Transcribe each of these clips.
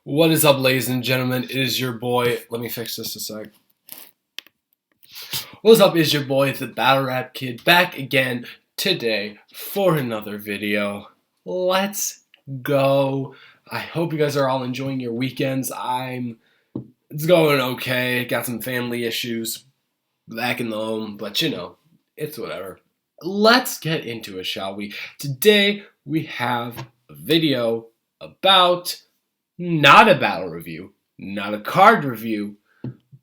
What is up, ladies and gentlemen? It is your boy. Let me fix this a sec. What's up? Is your boy, the Battle Rap Kid, back again today for another video. Let's go. I hope you guys are all enjoying your weekends. It's going okay. Got some family issues back in the home, but you know, it's whatever. Let's get into it, shall we? Today we have a video about not a battle review, not a card review,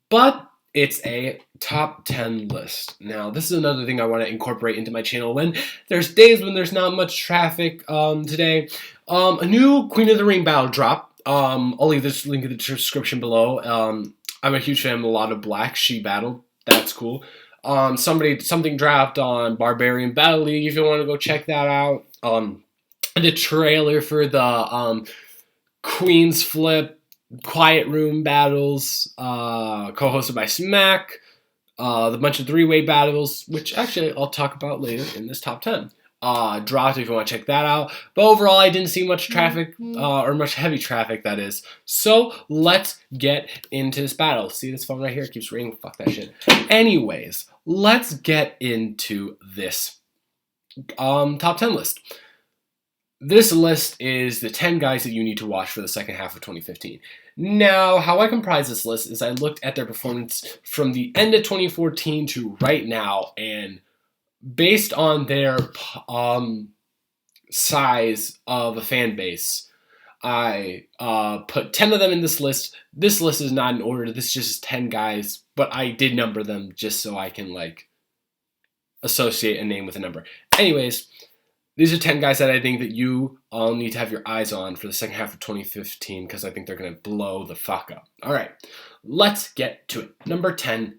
but it's a top 10 list. Now, this is another thing I want to incorporate into my channel when there's days when there's not much traffic. Today, a new Queen of the Ring battle drop. I'll leave this link in the description below. I'm a huge fan of a lot of Black. She battled. That's cool. Something dropped on Barbarian Battle League if you want to go check that out. The trailer for the Queen's Flip Quiet Room battles, co-hosted by Smack, the bunch of three-way battles, which actually I'll talk about later in this top 10. Dropped if you want to check that out. But overall, I didn't see much traffic, or much heavy traffic, that is. So, let's get into this battle. See this phone right here? It keeps ringing. Fuck that shit. Anyways, let's get into this top 10 list. This list is the 10 guys that you need to watch for the second half of 2015. Now, how I comprise this list is I looked at their performance from the end of 2014 to right now, and based on their size of a fan base, I put 10 of them in this list. This list is not in order. This is just 10 guys, but I did number them just so I can, like, associate a name with a number. Anyways, these are 10 guys that I think that you all need to have your eyes on for the second half of 2015 because I think they're going to blow the fuck up. All right, let's get to it. Number 10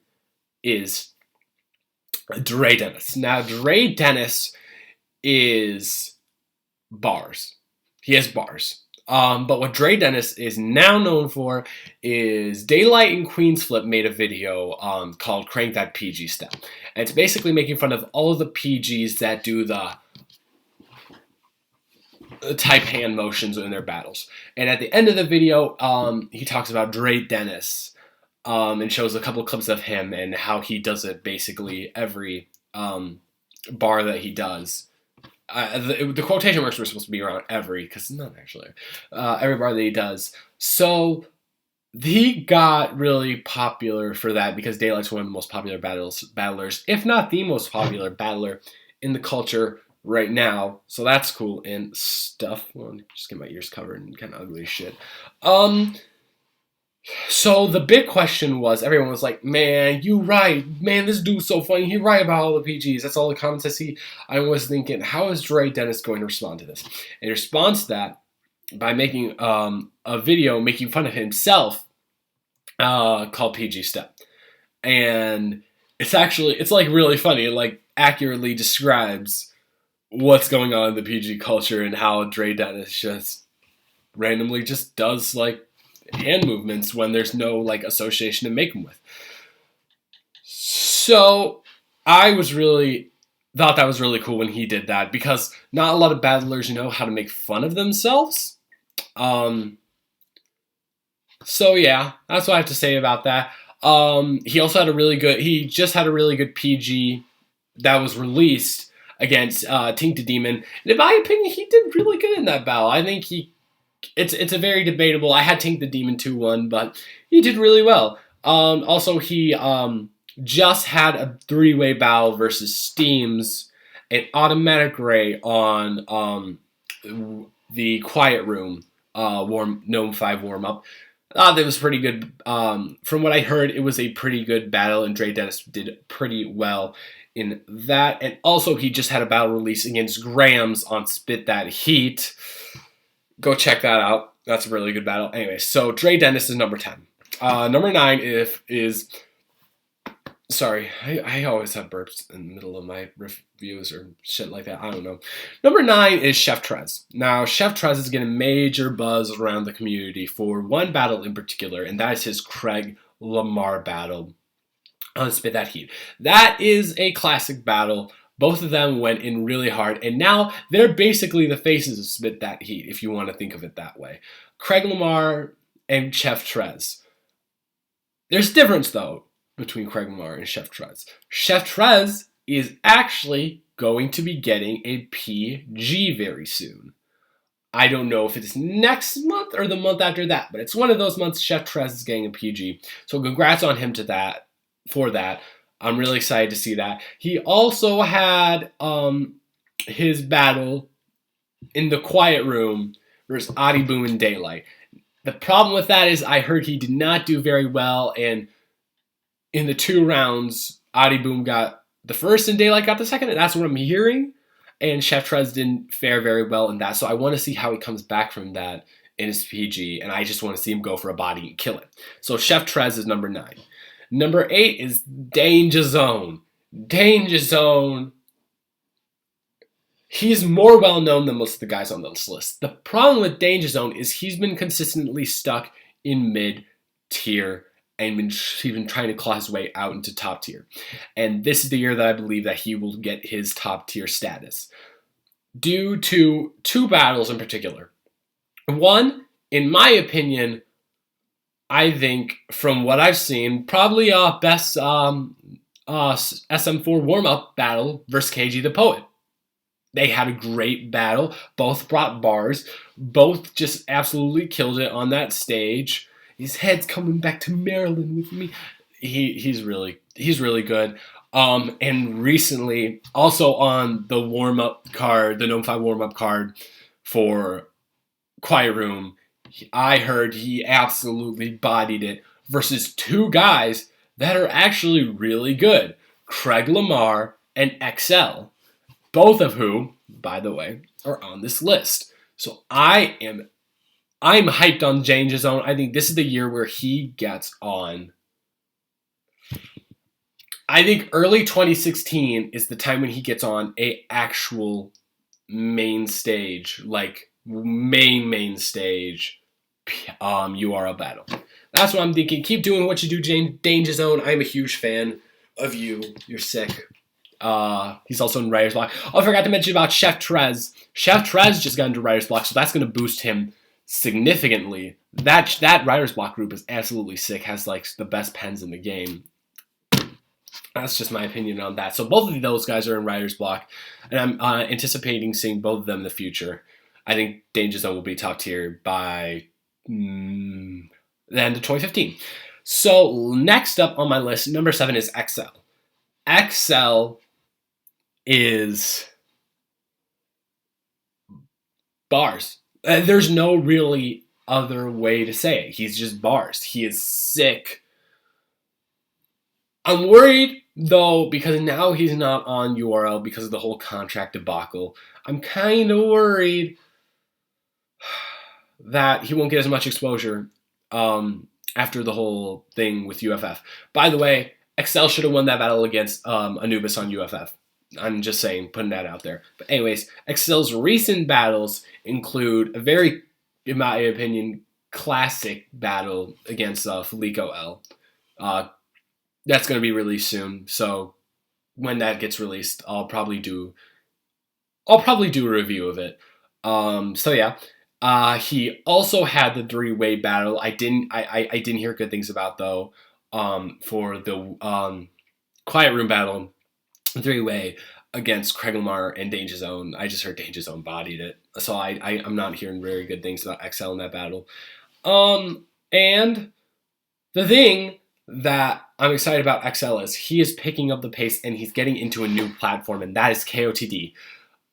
is Dre Dennis. Now, Dre Dennis is bars. He has bars. But what Dre Dennis is now known for is Daylight and Queen's Flip made a video called Crank That PG Step. And it's basically making fun of all of the PGs that do the type hand motions in their battles. And at the end of the video, he talks about Dre Dennis and shows a couple clips of him and how he does it basically every bar that he does. The quotation marks were supposed to be around every, because not actually. Every bar that he does. So he got really popular for that because Daylight's one of the most popular battlers, if not the most popular battler in the culture right now, so that's cool and stuff. Well, just get my ears covered and kind of ugly as shit. So the big question was, everyone was like, man, you right. Man, this dude's so funny. He right about all the PGs. That's all the comments I see. I was thinking, how is Dre Dennis going to respond to this? And he responds to that by making a video making fun of himself called PG Step. And it's like really funny. It like accurately describes what's going on in the PG culture and how Dre Dennis just randomly just does like hand movements when there's no like association to make them with. So I thought that was really cool when he did that because not a lot of battlers know how to make fun of themselves. So yeah, that's what I have to say about that. He also had he just had a really good PG that was released against Tink the Demon. And in my opinion, he did really good in that battle. I think it's a very debatable. I had Tink the Demon 2-1, but he did really well. Also, he just had a three-way battle versus Steams, an Automatic Ray on the Quiet Room Gnome 5 warm-up. That was pretty good. From what I heard, it was a pretty good battle, and Dre Dennis did pretty well in that. And also, he just had a battle release against Grams on Spit That Heat. Go check that out. That's a really good battle. Anyway, so Dre Dennis is number 10. Number 9 is sorry, I always have burps in the middle of my reviews or shit like that. I don't know. Number 9 is Chef Trez. Now, Chef Trez is getting major buzz around the community for one battle in particular, and that is his Craig Lamar battle on Spit That Heat. That is a classic battle. Both of them went in really hard, and now they're basically the faces of Spit That Heat, if you want to think of it that way. Craig Lamar and Chef Trez. There's a difference, though, between Craig Lamar and Chef Trez. Chef Trez is actually going to be getting a PG very soon. I don't know if it's next month or the month after that, but it's one of those months Chef Trez is getting a PG. So congrats on him for that. I'm really excited to see that. He also had his battle in the quiet room versus Adi Boom and Daylight. The problem with that is I heard he did not do very well, and in the 2 rounds, Adi Boom got the first and Daylight got the second, and that's what I'm hearing. And Chef Trez didn't fare very well in that, so I want to see how he comes back from that in his PG, and I just want to see him go for a body and kill it. So Chef Trez is number 9. Number 8 is Danger Zone. Danger Zone. He's more well-known than most of the guys on this list. The problem with Danger Zone is he's been consistently stuck in mid-tier and he's been trying to claw his way out into top tier. And this is the year that I believe that he will get his top tier status. Due to 2 battles in particular. One, in my opinion, I think from what I've seen, probably best SM4 warm-up battle versus KG the Poet. They had a great battle. Both brought bars. Both just absolutely killed it on that stage. His head's coming back to Maryland with me. He's really good. And recently, also on the warm-up card, the Gnome 5 warm-up card for Quiet Room, I heard he absolutely bodied it versus 2 guys that are actually really good. Craig Lamar and XL. Both of whom, by the way, are on this list. So I'm hyped on Danger Zone. I think this is the year where he gets on. I think early 2016 is the time when he gets on a actual main stage, like main stage URL battle. That's what I'm thinking. Keep doing what you do, Danger Zone. I'm a huge fan of you. You're sick. He's also in Writer's Block. Oh, I forgot to mention about Chef Trez. Chef Trez just got into Writer's Block, so that's going to boost him significantly. That Writer's Block group is absolutely sick. Has like the best pens in the game. That's just my opinion on that. So both of those guys are in Writer's Block, and I'm anticipating seeing both of them in the future. I think Danger Zone will be top tier by the end of 2015. So next up on my list, number 7 is XL. XL is bars. There's no really other way to say it. He's just bars. He is sick. I'm worried, though, because now he's not on URL because of the whole contract debacle. I'm kind of worried that he won't get as much exposure after the whole thing with UFF. By the way, XL should have won that battle against Anubis on UFF. I'm just saying, putting that out there. But anyways, XL's recent battles include a very, in my opinion, classic battle against Felico L. That's going to be released soon. So when that gets released, I'll probably do a review of it. So yeah. He also had the 3-way battle. I didn't hear good things about though. For the Quiet Room battle, 3-way against Craig Lamar and Danger Zone. I just heard Danger Zone bodied it, so I'm not hearing very good things about XL in that battle. And the thing that I'm excited about XL is he is picking up the pace and he's getting into a new platform, and that is KOTD.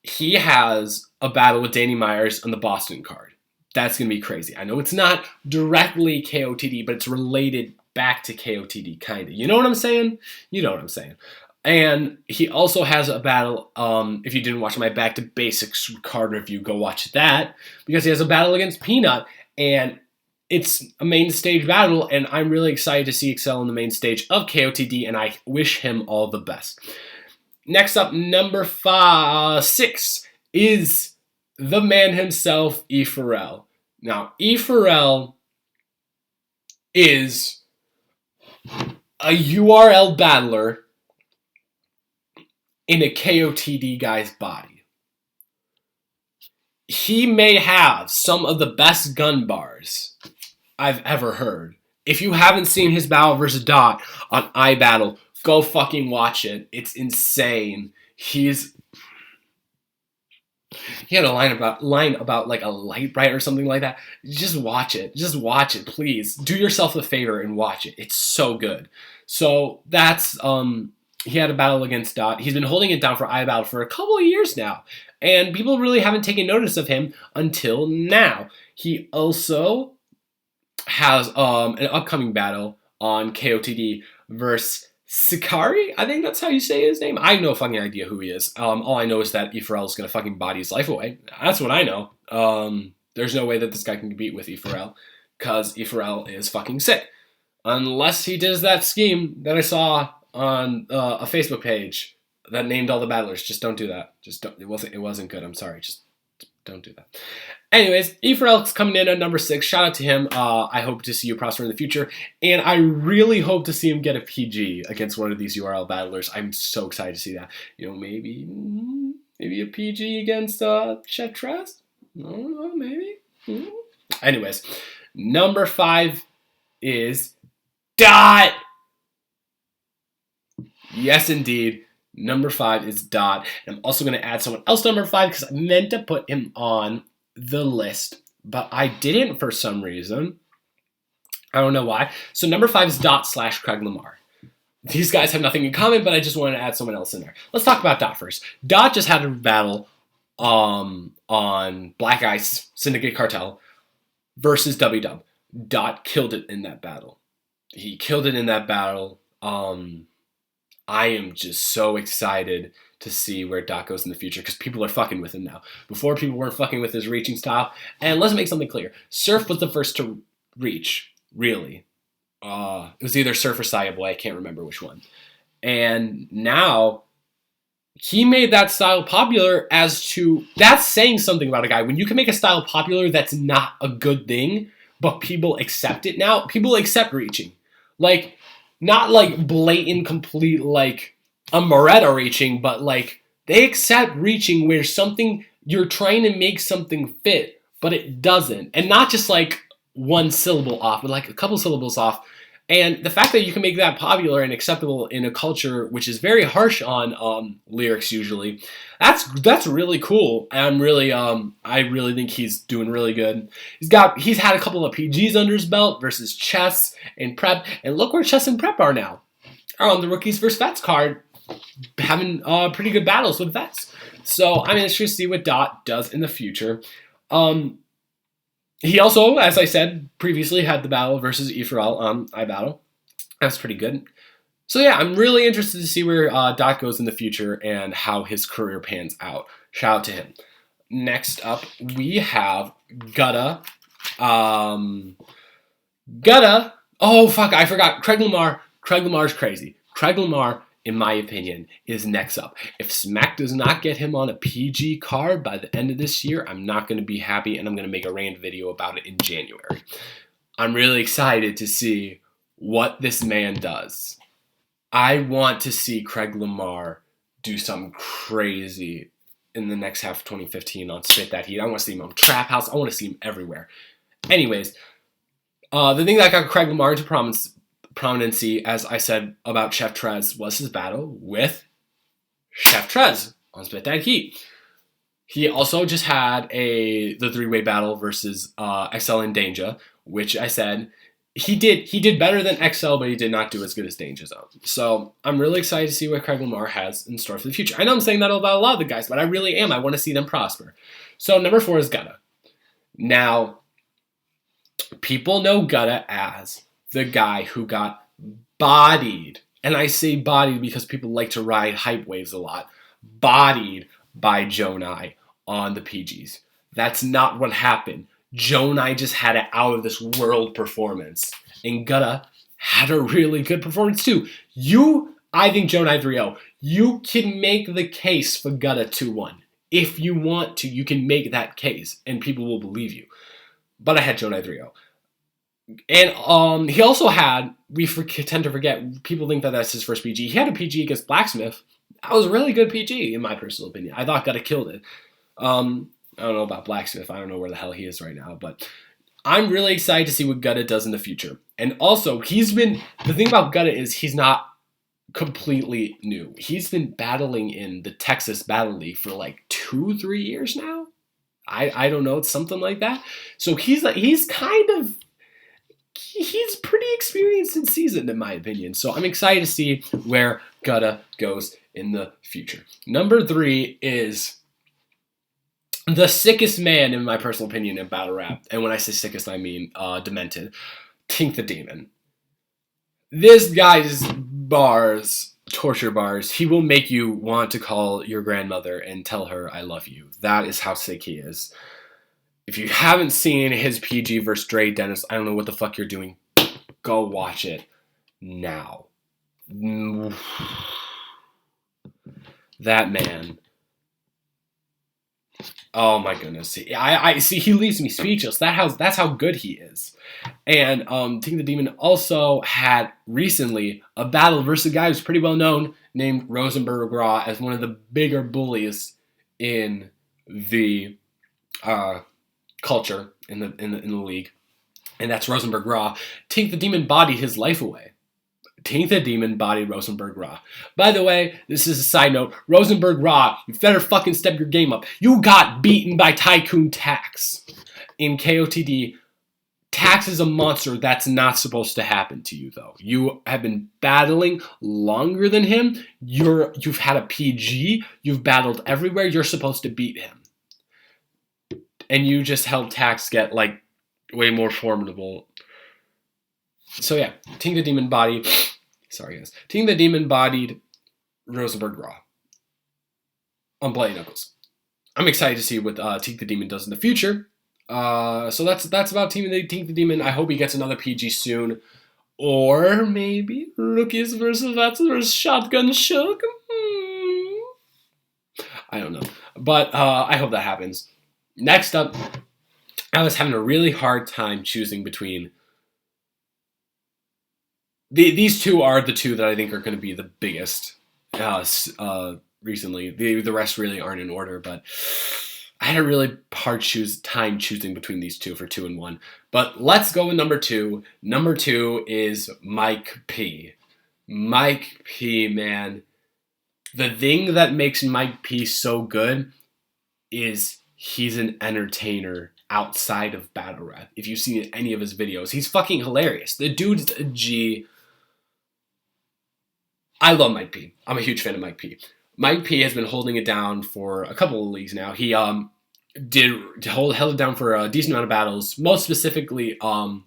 He has a battle with Danny Myers on the Boston card. That's going to be crazy. I know it's not directly KOTD, but it's related back to KOTD, kind of. You know what I'm saying? You know what I'm saying. And he also has a battle, if you didn't watch my Back to Basics card review, go watch that, because he has a battle against Peanut, and it's a main stage battle, and I'm really excited to see XL on the main stage of KOTD, and I wish him all the best. Next up, number 6 is the man himself, E-Forel. Now, E-Forel is a URL battler in a KOTD guy's body. He may have some of the best gun bars I've ever heard. If you haven't seen his battle versus Dot on iBattle, go fucking watch it. It's insane. He had a line about like a light bright or something like that. Just watch it. Just watch it, please. Do yourself a favor and watch it. It's so good. So that's he had a battle against Dot. He's been holding it down for iBattle for a couple of years now, and people really haven't taken notice of him until now. He also has an upcoming battle on KOTD versus Sakari. I think that's how you say his name. I have no fucking idea who he is. All I know is that E-Forel is going to fucking body his life away. That's what I know. There's no way that this guy can compete with E-Forel because E-Forel is fucking sick. Unless he does that scheme that I saw on a Facebook page that named all the battlers. Just don't do that. Just don't. It wasn't good. I'm sorry. Just don't do that. Anyways, E-Forel's coming in at number 6. Shout out to him. I hope to see you prosper in the future. And I really hope to see him get a PG against one of these URL battlers. I'm so excited to see that. You know, maybe a PG against Chef Trust? I don't know, maybe. Anyways, number 5 is Dot. Yes, indeed. Number 5 is Dot. And I'm also going to add someone else to number 5 because I meant to put him on the list, but I didn't for some reason. I don't know why. So number 5 is Dot / Craig Lamar. These guys have nothing in common, but I just wanted to add someone else in there. Let's talk about Dot first. Dot just had a battle on Black Ice Syndicate Cartel versus W-Dub. Dot killed it in that battle. He killed it in that battle. I am just so excited to see where Dot goes in the future because people are fucking with him now. Before, people weren't fucking with his reaching style. And let's make something clear. Surf was the first to reach, really. It was either Surf or Saya Boy. I can't remember which one. And now he made that style popular as to... That's saying something about a guy. When you can make a style popular, that's not a good thing, but people accept it now. People accept reaching. Like... Not like blatant, complete, like a Moretta reaching, but like they accept reaching where something, you're trying to make something fit, but it doesn't. And not just like one syllable off, but like a couple syllables off. And the fact that you can make that popular and acceptable in a culture which is very harsh on lyrics usually, that's really cool. And I really think he's doing really good. He's had a couple of PGs under his belt versus Chess and Prep, and look where Chess and Prep are now. Are on the Rookies vs. Vets card, having pretty good battles with Vets. So I'm interested to see what Dot does in the future. He also, as I said previously, had the battle versus E-Forel on iBattle. That's pretty good. So yeah, I'm really interested to see where Dot goes in the future and how his career pans out. Shout out to him. Next up, we have Gutta. Gutta. Oh, fuck, I forgot. Craig Lamar. Craig Lamar's crazy. Craig Lamar, in my opinion, is next up. If Smack does not get him on a PG card by the end of this year, I'm not going to be happy, and I'm going to make a rant video about it in January. I'm really excited to see what this man does. I want to see Craig Lamar do something crazy in the next half of 2015 on Spit That Heat. I want to see him on Trap House. I want to see him everywhere. Anyways, the thing that got Craig Lamar into prominency, as I said about Chef Trez, was his battle with Chef Trez on Spit That Heat. He also just had the 3-way battle versus XL and Danger, which I said he did better than XL, but he did not do as good as Danger Zone. So I'm really excited to see what Craig Lamar has in store for the future. I know I'm saying that about a lot of the guys, but I really am. I want to see them prosper. So number 4 is Gutta. Now, people know Gutta as the guy who got bodied. And I say bodied because people like to ride hype waves a lot. Bodied by Joni on the PGs. That's not what happened. Joni just had an out-of-this-world performance. And Gutta had a really good performance, too. I think Joni 3-0. You can make the case for Gutta 2-1. If you want to, you can make that case, and people will believe you. But I had Joni 3-0. And he also had, tend to forget, people think that that's his first PG. He had a PG against Blacksmith. That was a really good PG, in my personal opinion. I thought Gutta killed it. I don't know about Blacksmith. I don't know where the hell he is right now. But I'm really excited to see what Gutta does in the future. And also, the thing about Gutta is he's not completely new. He's been battling in the Texas Battle League for like 2-3 years now. I don't know, it's something like that. So he's pretty experienced and seasoned in my opinion. So I'm excited to see where Gutta goes in the future. Number 3 is the sickest man in my personal opinion in battle rap. And when I say sickest, I mean demented. Tink the Demon. This guy's bars, torture bars, he will make you want to call your grandmother and tell her I love you. That is how sick he is. If you haven't seen his PG versus Dre Dennis, I don't know what the fuck you're doing. Go watch it now. That man. Oh my goodness. I see, he leaves me speechless. That's how good he is. And Tink the Demon also had recently a battle versus a guy who's pretty well known named Rosenberg Raw as one of the bigger bullies in the culture in the league. And that's Rosenberg Raw. Tink the Demon bodied his life away. Tink the Demon bodied Rosenberg Raw. By the way, this is a side note. Rosenberg Raw, you better fucking step your game up. You got beaten by Tycoon Tax in KOTD. Tax is a monster. That's not supposed to happen to you, though. You have been battling longer than him. You've had a PG. You've battled everywhere. You're supposed to beat him. And you just helped Tax get, like, way more formidable. So, yeah. Tink the Demon bodied... Sorry, guys. Tink the Demon bodied Rosenberg Raw on Bloody Knuckles. I'm excited to see what Tink the Demon does in the future. So that's about Tink the Demon. I hope he gets another PG soon. Or maybe Rookies versus Vets versus Shotgun Shook. I don't know. But I hope that happens. Next up, I was having a really hard time choosing between... These two are the two that I think are going to be the biggest recently. The rest really aren't in order, but I had a really hard time choosing between these two for 2 and 1. But let's go with number 2. Number 2 is Mike P. Mike P, man. The thing that makes Mike P so good is he's an entertainer outside of battle rap. If you've seen any of his videos, he's fucking hilarious. The dude's a G. I love Mike P. I'm a huge fan of Mike P. Mike P has been holding it down for a couple of leagues now. He held it down for a decent amount of battles, most specifically on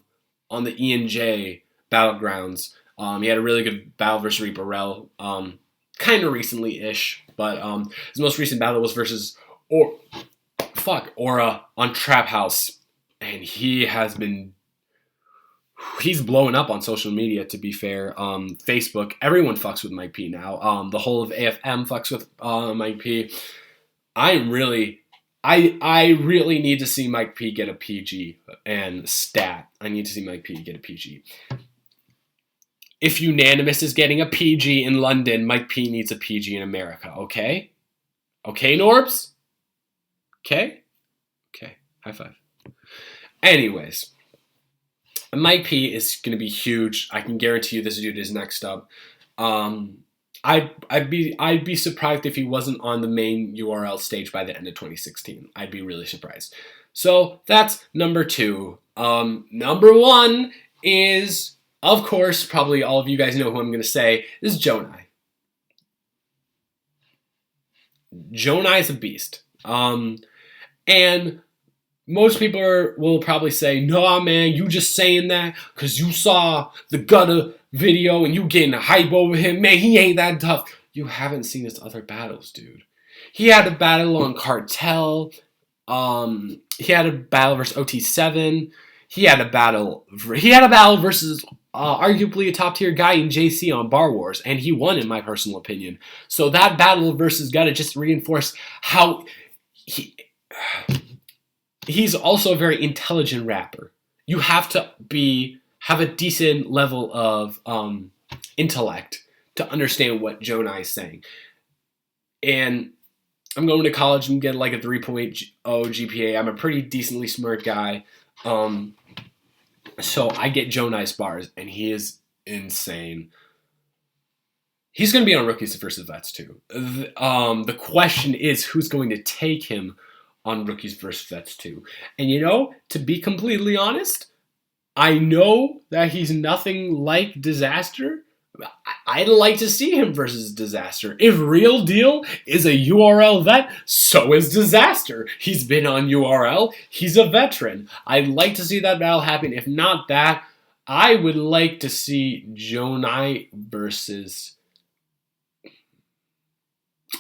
the E&J Battlegrounds. He had a really good battle versus E-Forel, kind of recently-ish, but his most recent battle was versus Aura on Trap House, and he's blowing up on social media, to be fair. Facebook, everyone fucks with Mike P now. The whole of AFM fucks with Mike P. I really need to see Mike P get a PG and stat. I need to see Mike P get a PG. If Unanimous is getting a PG in London, Mike P needs a PG in America, okay? Okay, Norbs? Okay? Okay, high five. Anyways, Mike P is going to be huge. I can guarantee you this dude is next up. I'd be surprised if he wasn't on the main URL stage by the end of 2016. I'd be really surprised. So that's number 2. Number 1 is, of course, probably all of you guys know who I'm going to say, is Joni. Joni is a beast. And most people will probably say, nah, man, you just saying that because you saw the Gutta video and you getting hype over him. Man, he ain't that tough. You haven't seen his other battles, dude. He had a battle on Cartel. He had a battle versus OT7. He had a battle versus arguably a top-tier guy in JC on Bar Wars, and he won, in my personal opinion. So that battle versus Gutta just reinforced how he's also a very intelligent rapper. You have to have a decent level of intellect to understand what Joni is saying. And I'm going to college and get like a 3.0 GPA. I'm a pretty decently smart guy. So I get Joni's bars, and he is insane. He's going to be on Rookies versus Vets too. The question is who's going to take him on Rookies versus Vets too. And to be completely honest, I know that he's nothing like Disaster. I'd like to see him versus Disaster. If Real Deal is a URL vet, so is Disaster. He's been on URL. He's a veteran. I'd like to see that battle happen. If not that, I would like to see Joni versus...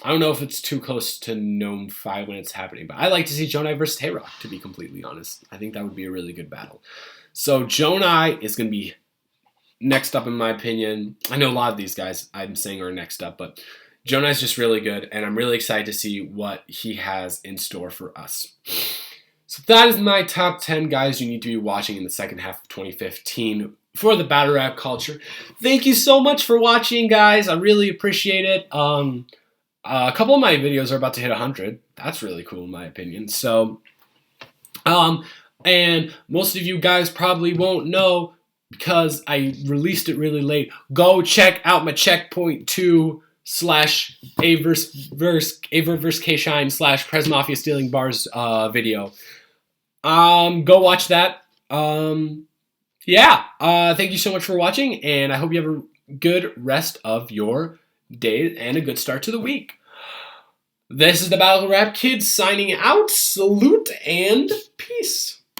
I don't know if it's too close to Gnome 5 when it's happening, but I like to see Joni versus Hayrock, to be completely honest. I think that would be a really good battle. So Joni is going to be next up in my opinion. I know a lot of these guys I'm saying are next up, but Joni's just really good, and I'm really excited to see what he has in store for us. So that is my top 10 guys you need to be watching in the second half of 2015 for the battle rap culture. Thank you so much for watching, guys. I really appreciate it. A couple of my videos are about to hit 100. That's really cool in my opinion. So, and most of you guys probably won't know because I released it really late. Go check out my Checkpoint 2 / Avert vs. K-Shine / Prez Mafia Stealing Bars video. Go watch that. Yeah. Thank you so much for watching, and I hope you have a good rest of your day and a good start to the week. This is the Battle Rap Kid signing out. Salute and peace.